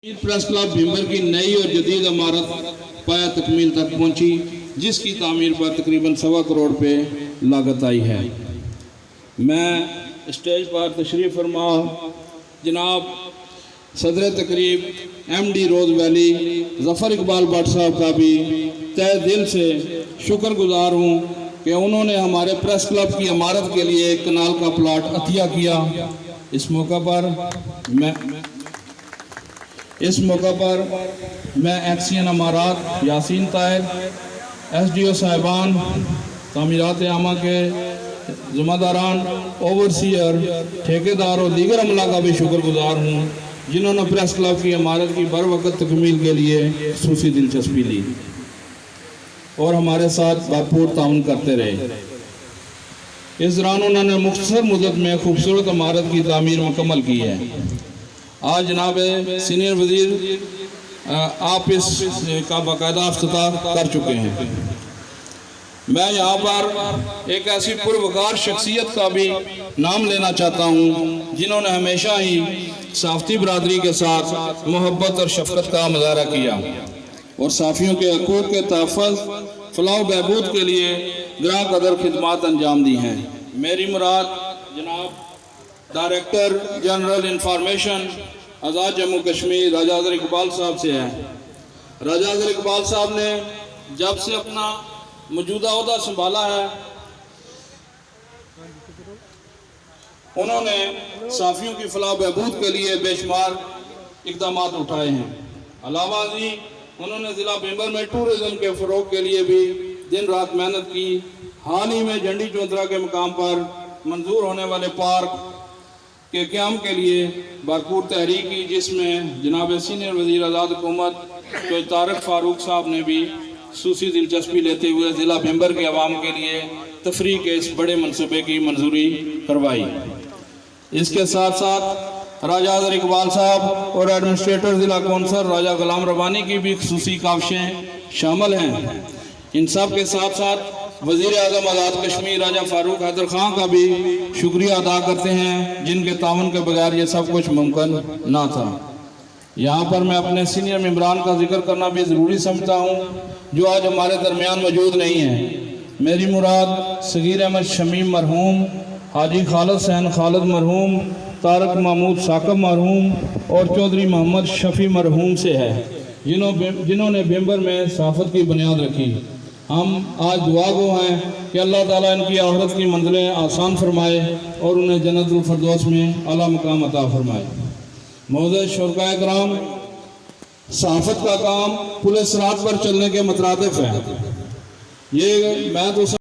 Press club Bhimar की नई और जदीद इमारत पाया तकमील तक पहुंची, जिसकी तामीर पर तकरीबन 1.25 करोड़ पे लागत आई है। मैं स्टेज पर तशरीफ़ फरमा जनाब सदर तकरीब MD रोज़ वैली ज़फ़र इकबाल भट्ट साहब का भी तहे दिल से शुक्रगुजार हूँ कि उन्होंने हमारे प्रेस क्लब की इमारत के लिए एक कनाल का प्लाट अतिया किया। इस मौका पर मैं एक्सियन अमारात यासीन ताहिर, SDO साहिबान, तामीरात आमा के ज़िम्मेदारान, ओवरसीयर, ठेकेदार और दीगर अमला का भी शुक्रगुजार हूँ जिन्होंने प्रेस क्लब की इमारत की बर वक़्त तकमील के लिए खसूसी दिलचस्पी ली और हमारे साथ भरपूर ताउन करते रहे। इस दौरान उन्होंने मुख्तसर मुद्दत में खूबसूरत इमारत की तामीर मुकम्मल की है। आज जनाब सीनियर वज़ीर आप इसका बाकायदा इफ्तिताह कर चुके हैं। मैं यहाँ पर एक ऐसी पुरवकार शख्सियत का भी नाम लेना चाहता हूँ जिन्होंने हमेशा ही साफ़ी बरादरी के साथ मोहब्बत और शफ़क़त का मुज़ाहरा किया और साफ़ियों के हकूक़ के तहफ़्फ़ुज़, फ़लाह बहबूद के लिए ग्रां कदर खिदमात अंजाम दी हैं। मेरी मुराद जनाब डायरेक्टर जनरल इंफॉर्मेशन आज़ाद जम्मू कश्मीर राजा अज़र इकबाल साहब से है। राजा अज़र इकबाल साहब ने जब से अपना मौजूदा ओहदा संभाला है, उन्होंने साफ़ियों की फलाह बहबूद के लिए बेशुमार इक़दाम उठाए हैं। अलावा जी उन्होंने ज़िला भीमर में टूरिज़म के फ़रोग़ के लिए भी दिन रात मेहनत की। हाल ही में झंडी चौंतरा के मकाम पर मंजूर होने वाले पार्क के क़याम के लिए भरपूर तहरीक की, जिसमें जनाब सीनियर वज़ीर आज़ाद हुकूमत तो तारक फ़ारूक साहब ने भी खसूसी दिलचस्पी लेते हुए ज़िला भीमर के अवाम के लिए तफरीह के इस बड़े मनसूबे की मंजूरी करवाई। इसके साथ साथ राजा अज़र इकबाल साहब और एडमिनिस्ट्रेटर ज़िला कौंसल राजा गुलाम रब्बानी की भी खसूसी काविशें शामिल हैं। इन सब के साथ साथ वज़ीर आज़म आज़ाद कश्मीर राजा फ़ारूक हैदर ख़ान का भी शुक्रिया अदा करते हैं, जिनके ताउन के बगैर ये सब कुछ मुमकिन ना था। यहाँ पर मैं अपने सीनियर मेंबरान का जिक्र करना भी ज़रूरी समझता हूँ जो आज हमारे दरमियान मौजूद नहीं हैं। मेरी मुराद सगीर अहमद शमीम मरहूम, हाजी खालिद सैन खालिद मरहूम, तारक महमूद साकब मरहूम और चौधरी मोहम्मद शफ़ी मरहूम से है, जिन्होंने भीमर में सहाफ़त की बुनियाद रखी। हम आज दुआ गो हैं कि अल्लाह ताला इनकी आखिरत की मंजिलें आसान फरमाए और उन्हें जन्नतुल फिरदौस में आला मकाम अता फरमाए। मोअज़्ज़ज़ शुरकाए किराम, सहाफ़त का काम पुल सिरात पर चलने के मुतरादिफ है। ये मैं तो